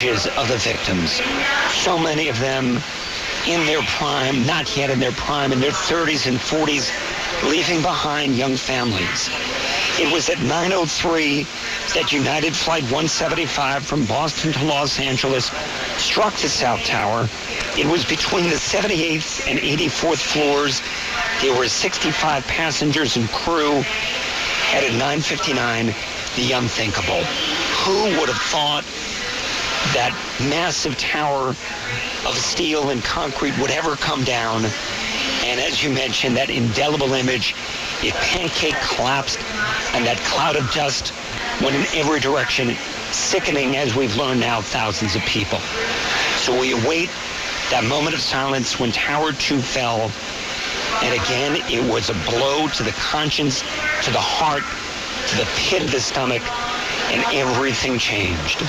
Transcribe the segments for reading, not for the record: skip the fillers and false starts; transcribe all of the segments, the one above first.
of the victims. So many of them in their prime, not yet in their prime, in their 30s and 40s, leaving behind young families. It was at 9:03 that United Flight 175 from Boston to Los Angeles struck the South Tower. It was between the 78th and 84th floors. There were 65 passengers and crew. And at 9:59, the unthinkable. Who would have thought that massive tower of steel and concrete would ever come down? And as you mentioned, that indelible image, it pancake collapsed, and that cloud of dust went in every direction, sickening, as we've learned now, thousands of people. So we await that moment of silence when Tower 2 fell. And again, it was a blow to the conscience, to the heart, to the pit of the stomach, and everything changed.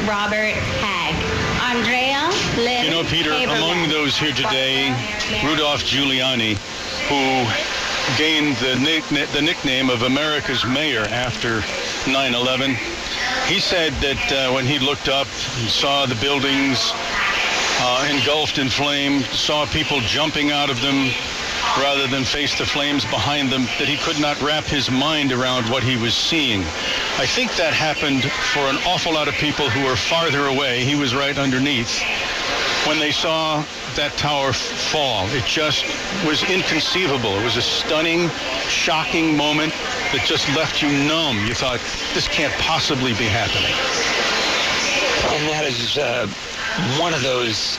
Robert Hag. Andrea Lynn. You know, Peter, Haberman. Among those here today, Rudolph Giuliani, who gained the nickname of America's mayor after 9/11, he said that when he looked up and saw the buildings engulfed in flame, saw people jumping out of them rather than face the flames behind them, that he could not wrap his mind around what he was seeing. I think that happened for an awful lot of people who were farther away. He was right underneath. When they saw that tower fall, it just was inconceivable. It was a stunning, shocking moment that just left you numb. You thought, this can't possibly be happening. And that is one of those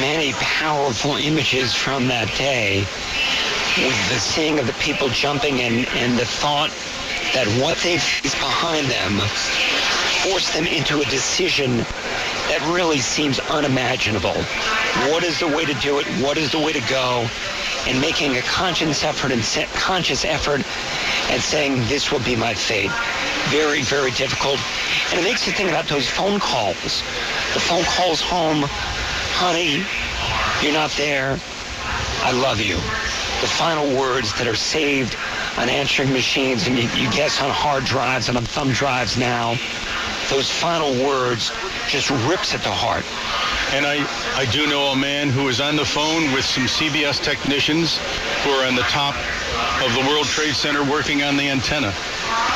many powerful images from that day, with the seeing of the people jumping and the thought that what they face behind them forced them into a decision that really seems unimaginable. What is the way to do it? What is the way to go? And making a conscious effort and saying, this will be my fate. Very, very difficult. And it makes you think about those phone calls. The phone calls home, honey, you're not there. I love you. The final words that are saved on answering machines, and you guess on hard drives and on thumb drives now. Those final words just rips at the heart. And I do know a man who was on the phone with some CBS technicians who are on the top of the World Trade Center working on the antenna.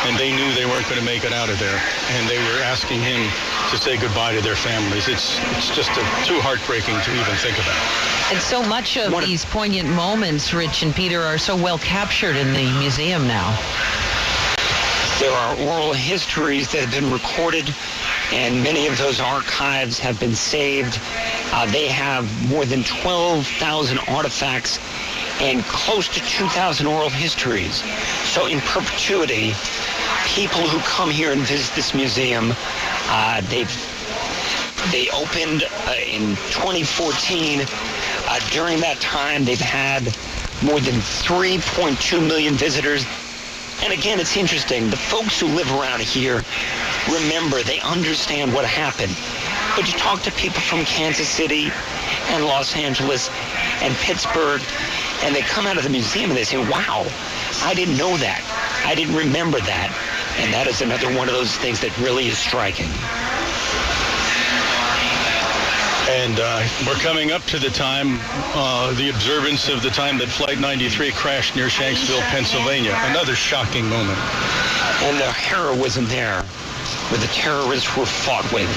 And they knew they weren't going to make it out of there. And they were asking him to say goodbye to their families. It's just too heartbreaking to even think about. And so much of these poignant moments, Rich and Peter, are so well captured in the museum now. There are oral histories that have been recorded, and many of those archives have been saved. They have more than 12,000 artifacts and close to 2,000 oral histories. So in perpetuity, people who come here and visit this museum, they opened in 2014. During that time, they've had more than 3.2 million visitors. And again, it's interesting. The folks who live around here remember, they understand what happened. But you talk to people from Kansas City and Los Angeles and Pittsburgh, and they come out of the museum and they say, wow, I didn't know that. I didn't remember that. And that is another one of those things that really is striking. And we're coming up to the time, the observance of the time that Flight 93 crashed near Shanksville, Pennsylvania. Another shocking moment. And the heroism there, where the terrorists were fought with.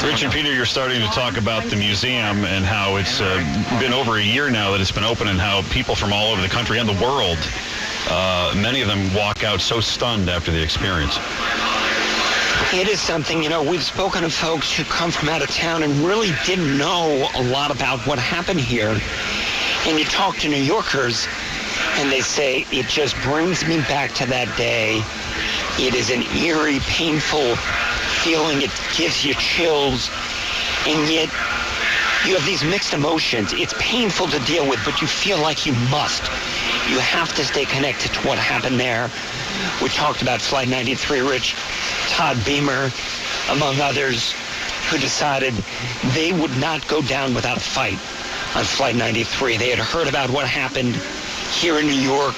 Rich and Peter, you're starting to talk about the museum and how it's been over a year now that it's been open, and how people from all over the country and the world, many of them walk out so stunned after the experience. It is something, we've spoken to folks who come from out of town and really didn't know a lot about what happened here. And you talk to New Yorkers and they say, it just brings me back to that day. It is an eerie, painful feeling. It gives you chills, and yet you have these mixed emotions. It's painful to deal with, but you feel like you must. You have to stay connected to what happened there. We talked about Flight 93, Rich, Todd Beamer, among others, who decided they would not go down without a fight on Flight 93. They had heard about what happened here in New York,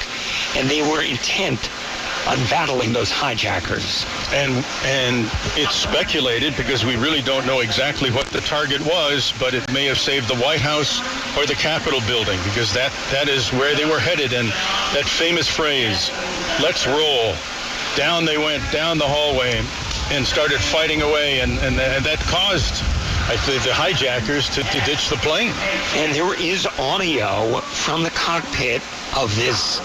and they were intent on battling those hijackers. And it's speculated, because we really don't know exactly what the target was, but it may have saved the White House or the Capitol building, because that is where they were headed. And that famous phrase, "Let's roll." Down they went, down the hallway, and started fighting away, and that caused, I think, the hijackers to ditch the plane. And there is audio from the cockpit of this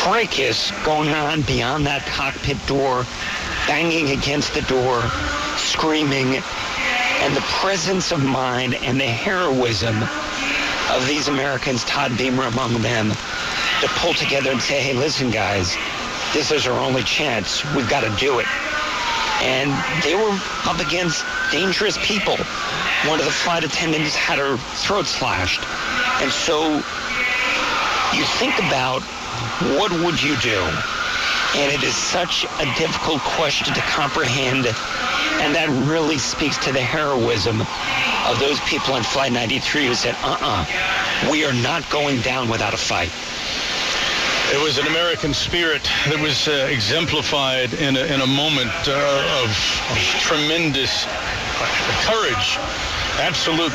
fracas going on beyond that cockpit door, banging against the door, screaming, and the presence of mind and the heroism of these Americans, Todd Beamer among them, to pull together and say, hey, listen, guys, this is our only chance. We've got to do it. And they were up against dangerous people. One of the flight attendants had her throat slashed. And so you think about, what would you do? And it is such a difficult question to comprehend, and that really speaks to the heroism of those people on Flight 93 who said, we are not going down without a fight. It was an American spirit that was exemplified in a moment of tremendous courage, absolute,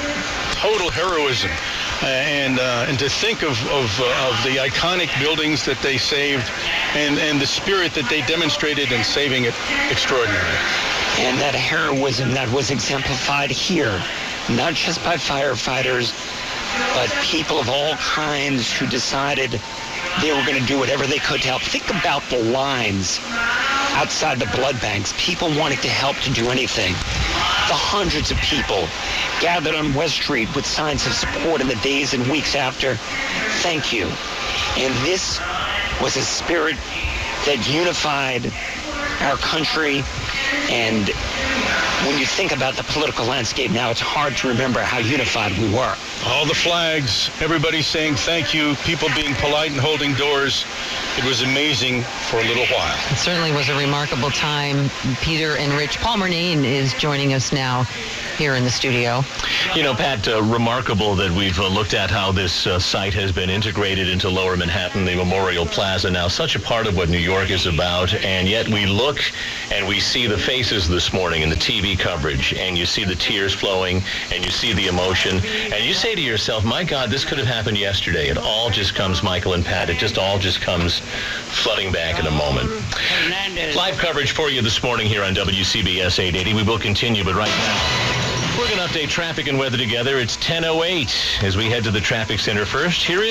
total heroism. And to think of the iconic buildings that they saved, and the spirit that they demonstrated in saving it, extraordinary. And that heroism that was exemplified here, not just by firefighters, but people of all kinds who decided they were going to do whatever they could to help. Think about the lines outside the blood banks, people wanting to help to do anything. The hundreds of people gathered on West Street with signs of support in the days and weeks after. Thank you. And this was a spirit that unified our country. And when you think about the political landscape now, it's hard to remember how unified we were. All the flags, everybody saying thank you, people being polite and holding doors. It was amazing for a little while. It certainly was a remarkable time. Peter and Rich, Paul Murnane is joining us now. here in the studio. You know, Pat, remarkable that we've looked at how this site has been integrated into Lower Manhattan, the Memorial Plaza, now such a part of what New York is about, and yet we look and we see the faces this morning in the TV coverage, and you see the tears flowing, and you see the emotion, and you say to yourself, my God, this could have happened yesterday. It all just comes, Michael and Pat, it just all just comes flooding back in a moment. Live coverage for you this morning here on WCBS 880. We will continue, but right now, we're going to update traffic and weather together. It's 10:08 as we head to the traffic center first. Here is